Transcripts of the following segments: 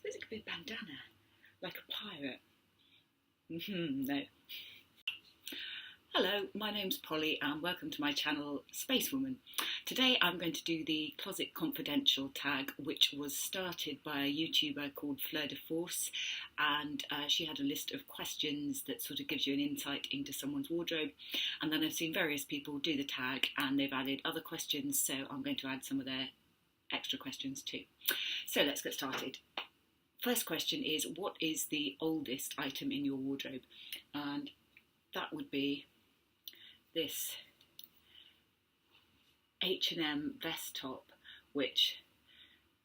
suppose it could be a bandana, like a pirate. No. Hello, my name's Polly and welcome to my channel Spacewoman. Today I'm going to do the Closet Confidential tag, which was started by a YouTuber called Fleur de Force, and she had a list of questions that sort of gives you an insight into someone's wardrobe. And then I've seen various people do the tag and they've added other questions, so I'm going to add some of their extra questions too. So let's get started. First question is, what is the oldest item in your wardrobe? And that would be this H&M vest top, which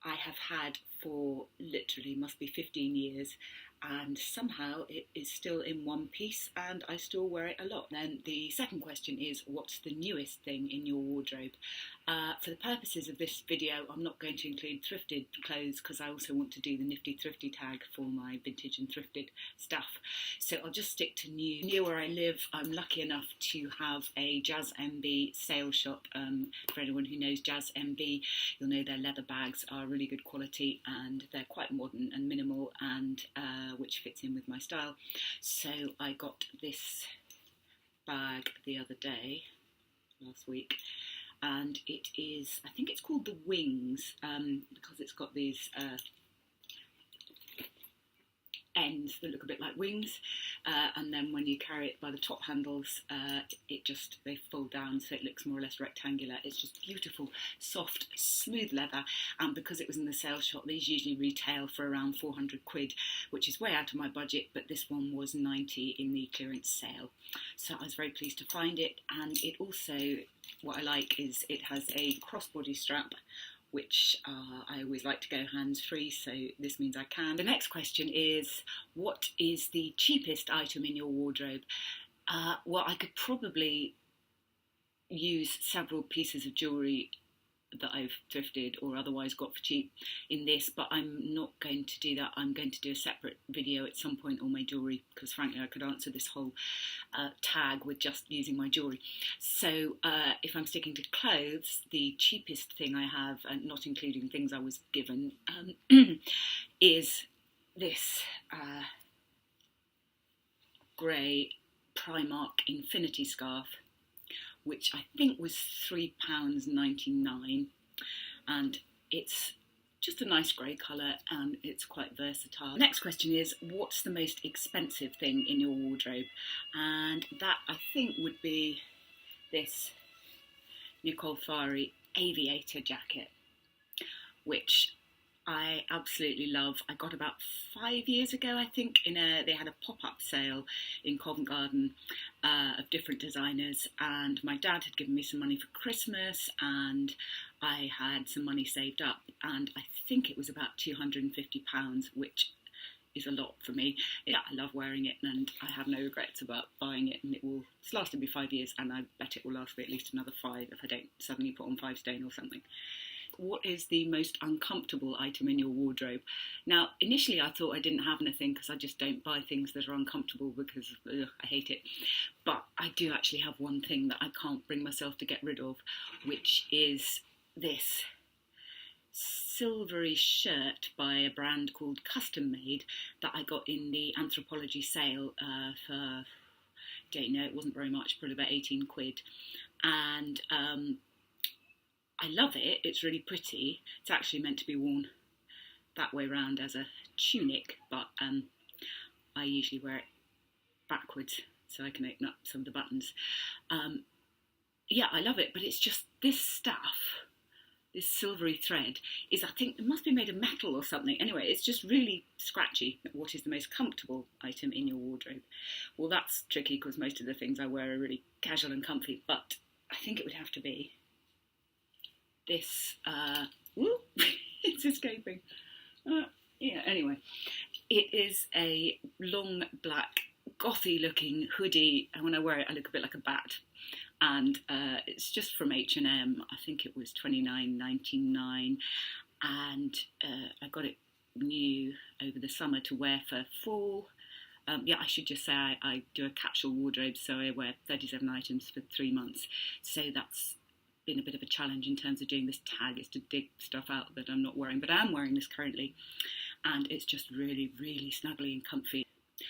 I have had for literally must be 15 years, and somehow it is still in one piece and I still wear it a lot. Then the second question is, what's the newest thing in your wardrobe? For the purposes of this video, I'm not going to include thrifted clothes because I also want to do the nifty thrifty tag for my vintage and thrifted stuff. So I'll just stick to new. Near where I live, I'm lucky enough to have a Jas MB sale shop. For anyone who knows Jas MB, you'll know their leather bags are really good quality and they're quite modern and minimal, and which fits in with my style. So I got this bag the other day, last week, and it is, I think it's called the Wings, because it's got these ends that look a bit like wings, and then when you carry it by the top handles, they fold down so it looks more or less rectangular. It's just beautiful, soft, smooth leather, and because it was in the sale shop, these usually retail for around 400 quid, which is way out of my budget, but this one was 90 in the clearance sale. So I was very pleased to find it, and it also, what I like is it has a crossbody strap, which I always like to go hands-free, so this means I can. The next question is, what is the cheapest item in your wardrobe? Well, I could probably use several pieces of jewellery that I've thrifted or otherwise got for cheap in this, but I'm not going to do that. I'm going to do a separate video at some point on my jewellery, because frankly I could answer this whole tag with just using my jewellery. So if I'm sticking to clothes, the cheapest thing I have, and not including things I was given, is this grey Primark Infinity scarf, which I think was £3.99, and it's just a nice grey colour and it's quite versatile. The next question is, what's the most expensive thing in your wardrobe? And that, I think, would be this Nicole Farhi aviator jacket, which I absolutely love. I got about 5 years ago, I think, they had a pop-up sale in Covent Garden of different designers, and my dad had given me some money for Christmas and I had some money saved up, and I think it was about £250, which is a lot for me. Yeah, I love wearing it and I have no regrets about buying it, and it's lasted me 5 years, and I bet it will last me at least another 5 if I don't suddenly put on 5 stone or something. What is the most uncomfortable item in your wardrobe? Now, initially I thought I didn't have anything because I just don't buy things that are uncomfortable because I hate it. But I do actually have one thing that I can't bring myself to get rid of, which is this silvery shirt by a brand called Custommade that I got in the Anthropology sale for, don't know, it wasn't very much, probably about 18 quid. And I love it, it's really pretty. It's actually meant to be worn that way round as a tunic, but I usually wear it backwards so I can open up some of the buttons. Yeah, I love it, but it's just this stuff, this silvery thread, I think it must be made of metal or something. Anyway, it's just really scratchy. What is the most comfortable item in your wardrobe? Well, that's tricky because most of the things I wear are really casual and comfy, but I think it would have to be this, it's escaping. Yeah, anyway, it is a long black gothy looking hoodie, and when I wear it I look a bit like a bat, and it's just from H&M. I think it was £29.99, and I got it new over the summer to wear for fall. Yeah, I should just say I do a capsule wardrobe, so I wear 37 items for 3 months, so that's been a bit of a challenge in terms of doing this tag, is to dig stuff out that I'm not wearing, but I am wearing this currently. and it's just really, really snuggly and comfy.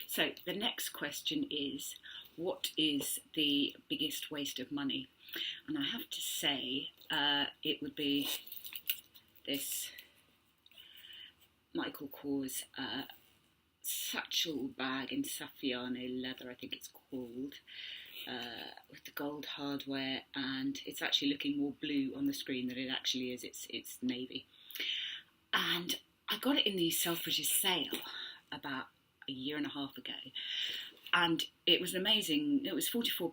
So the next question is, what is the biggest waste of money? And I have to say, it would be this Michael Kors satchel bag in Saffiano leather, I think it's called, with the gold hardware, and it's actually looking more blue on the screen than it actually is. It's navy. And I got it in the Selfridges sale about a year and a half ago, and it was amazing. It was £44,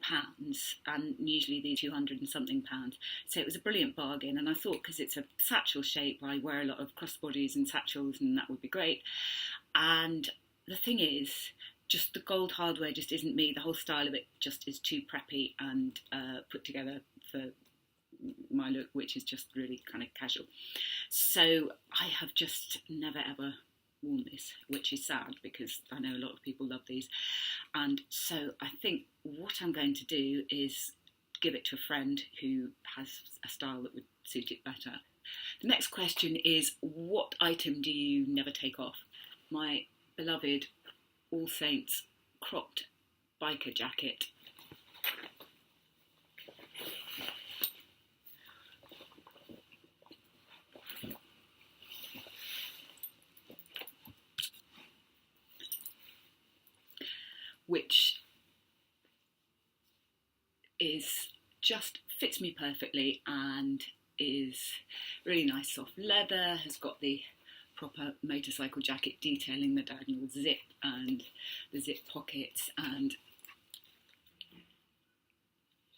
and usually these 200 and something pounds, so it was a brilliant bargain. And I thought, because it's a satchel shape, I wear a lot of crossbodies and satchels, and that would be great. And the thing is, just the gold hardware just isn't me. The whole style of it just is too preppy and put together for my look, which is just really kind of casual. So I have just never ever worn this, which is sad because I know a lot of people love these. And so I think what I'm going to do is give it to a friend who has a style that would suit it better. The next question is, what item do you never take off? My beloved All Saints cropped biker jacket. Which is just fits me perfectly and is really nice soft leather, has got the proper motorcycle jacket detailing, the diagonal zip and the zip pockets, and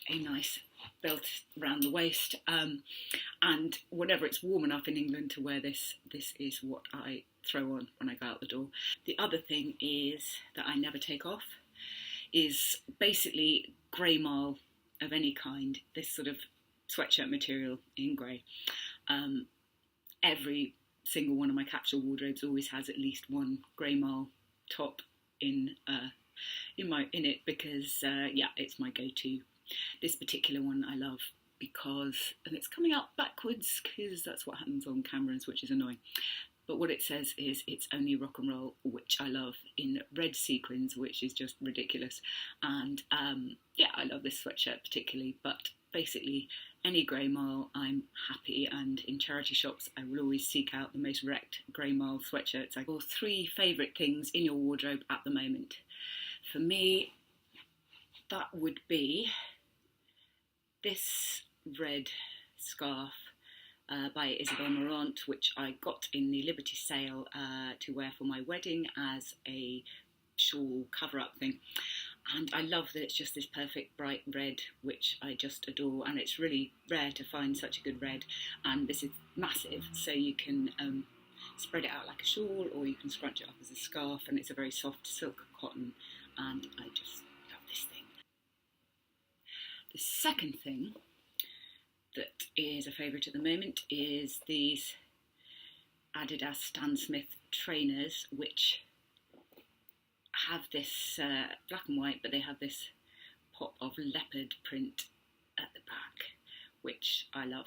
a nice belt around the waist, and whenever it's warm enough in England to wear this is what I throw on when I go out the door. The other thing is that I never take off is basically grey marl of any kind, this sort of sweatshirt material in grey. Every single one of my capsule wardrobes always has at least one grey marl top in it, because it's my go-to. This particular one I love because, and it's coming out backwards because that's what happens on cameras, which is annoying. But what it says is it's only rock and roll, which I love, in red sequins, which is just ridiculous. And I love this sweatshirt particularly, but basically any grey marl I'm happy, and in charity shops I will always seek out the most wrecked grey marl sweatshirts. I have 3 favourite things in your wardrobe at the moment. For me, that would be this red scarf by Isabel Marant, which I got in the Liberty sale to wear for my wedding as a shawl cover-up thing. And I love that it's just this perfect bright red, which I just adore. And it's really rare to find such a good red. And this is massive, so you can spread it out like a shawl, or you can scrunch it up as a scarf. And it's a very soft silk cotton, and I just love this thing. The second thing that is a favourite at the moment is these Adidas Stan Smith trainers, which have this black and white, but they have this pop of leopard print at the back, which I love.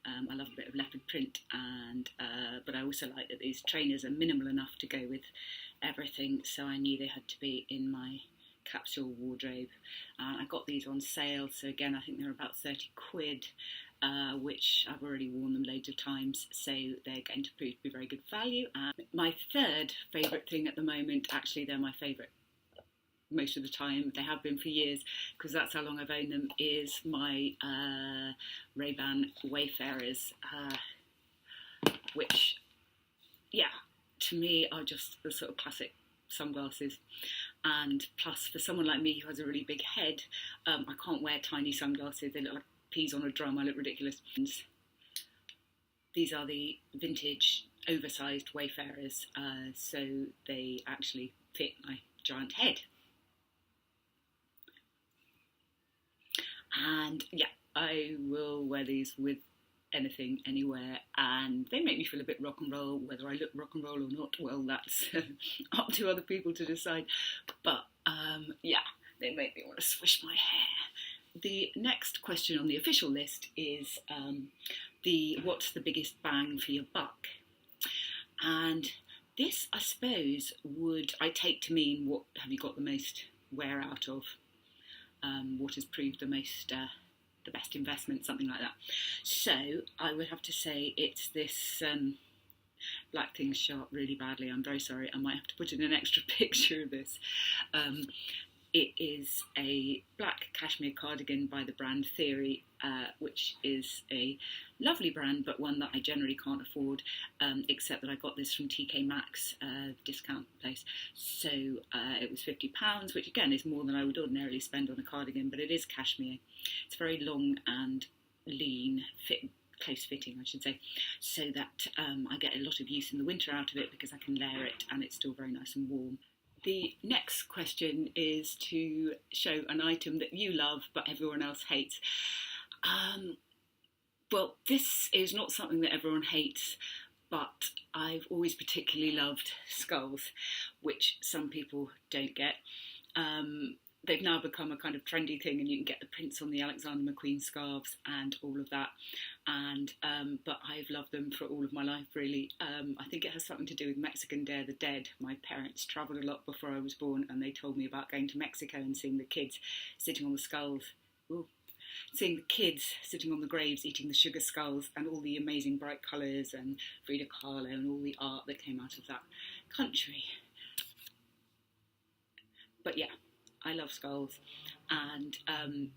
I love a bit of leopard print, and but I also like that these trainers are minimal enough to go with everything, so I knew they had to be in my capsule wardrobe. I got these on sale, so again I think they're about 30 quid, which I've already worn them loads of times, so they're going to prove to be very good value. And my third favourite thing at the moment, actually they're my favourite most of the time, they have been for years because that's how long I've owned them, is my Rayban Wayfarers, which to me are just the sort of classic sunglasses. And plus, for someone like me who has a really big head, I can't wear tiny sunglasses. They look like peas on a drum. I look ridiculous. These are the vintage oversized Wayfarers, so they actually fit my giant head. And I will wear these with anything, anywhere, and they make me feel a bit rock and roll. Whether I look rock and roll or not, well, that's up to other people to decide. But they make me want to swish my hair. The next question on the official list is what's the biggest bang for your buck? And This, I suppose, I take to mean what have you got the most wear out of? What has proved the best investment, something like that. So I would have to say it's this black things show up really badly. I'm very sorry. I might have to put in an extra picture of this. It is a black cashmere cardigan by the brand Theory, which is a lovely brand, but one that I generally can't afford, except that I got this from TK Maxx, discount place. So it was £50, which again is more than I would ordinarily spend on a cardigan, but it is cashmere. It's very long and lean, close fitting, I should say, so that I get a lot of use in the winter out of it because I can layer it and it's still very nice and warm. The next question is to show an item that you love but everyone else hates. Well, this is not something that everyone hates, but I've always particularly loved skulls, which some people don't get. They've now become a kind of trendy thing, and you can get the prints on the Alexander McQueen scarves and all of that. And but I've loved them for all of my life, really. I think it has something to do with Mexican Day of the Dead. My parents travelled a lot before I was born, and they told me about going to Mexico and seeing the kids sitting on the skulls. Ooh. Seeing the kids sitting on the graves eating the sugar skulls, and all the amazing bright colours and Frida Kahlo and all the art that came out of that country. But yeah, I love skulls, and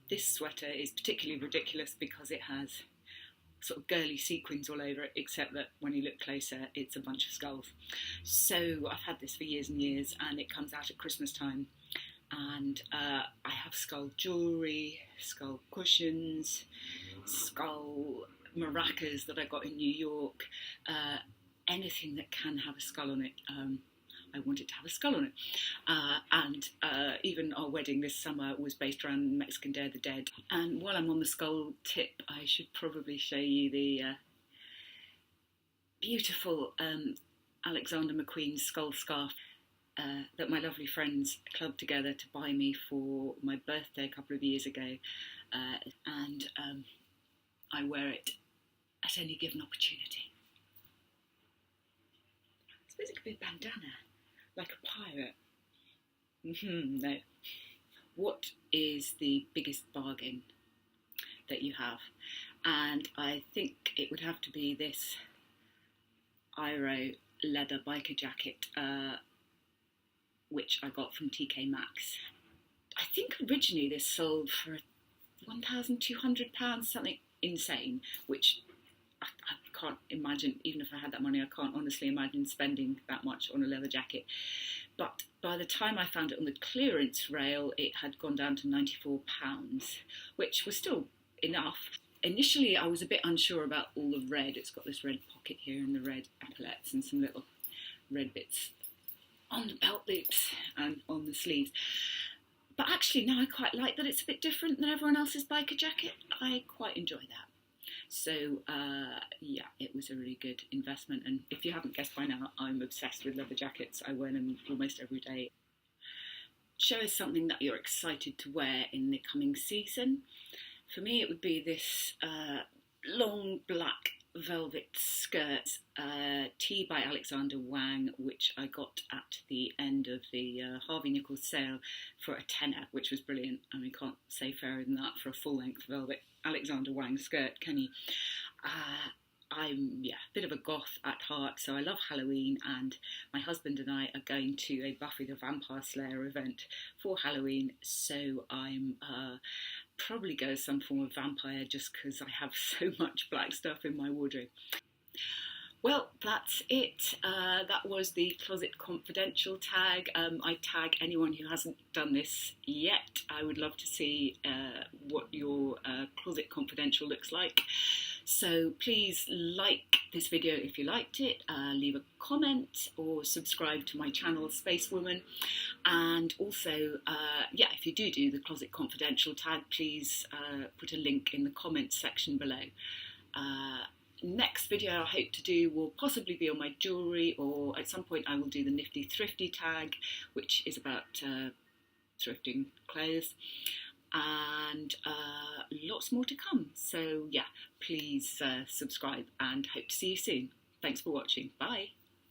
this sweater is particularly ridiculous because it has sort of girly sequins all over it, except that when you look closer it's a bunch of skulls. So I've had this for years and years, and it comes out at Christmas time, and I have skull jewellery, skull cushions, skull maracas that I got in New York, anything that can have a skull on it. I wanted to have a skull on it. And even our wedding this summer was based around Mexican Day of the Dead. And while I'm on the skull tip, I should probably show you the beautiful Alexander McQueen skull scarf that my lovely friends clubbed together to buy me for my birthday a couple of years ago. And I wear it at any given opportunity. I suppose it could be a bandana. Like a pirate. No. What is the biggest bargain that you have? And I think it would have to be this Iro leather biker jacket, which I got from TK Maxx. I think originally this sold for £1,200, something insane, which I can't imagine, even if I had that money, I can't honestly imagine spending that much on a leather jacket. But by the time I found it on the clearance rail, it had gone down to £94, which was still enough. Initially, I was a bit unsure about all the red. It's got this red pocket here and the red epaulets and some little red bits on the belt loops and on the sleeves. But actually, now I quite like that it's a bit different than everyone else's biker jacket. I quite enjoy that. So, yeah, it was a really good investment. And if you haven't guessed by now, I'm obsessed with leather jackets. I wear them almost every day. Show us something that you're excited to wear in the coming season. For me, it would be this long black velvet skirt, Tea by Alexander Wang, which I got at the end of the Harvey Nichols sale for a tenner, which was brilliant. I mean, can't say fairer than that for a full-length velvet Alexander Wang skirt, can you? I'm a bit of a goth at heart, so I love Halloween, and my husband and I are going to a Buffy the Vampire Slayer event for Halloween, so I'm probably go as some form of vampire just because I have so much black stuff in my wardrobe. Well, that's it. That was the Closet Confidential tag. I tag anyone who hasn't done this yet. I would love to see what your Closet Confidential looks like. So please like this video if you liked it, leave a comment or subscribe to my channel Spacewoman, and also if you do the Closet Confidential tag, please put a link in the comments section below. Next video I hope to do will possibly be on my jewellery, or at some point I will do the Nifty Thrifty tag, which is about thrifting clothes, and lots more to come. So yeah, please subscribe, and hope to see you soon. Thanks for watching. Bye.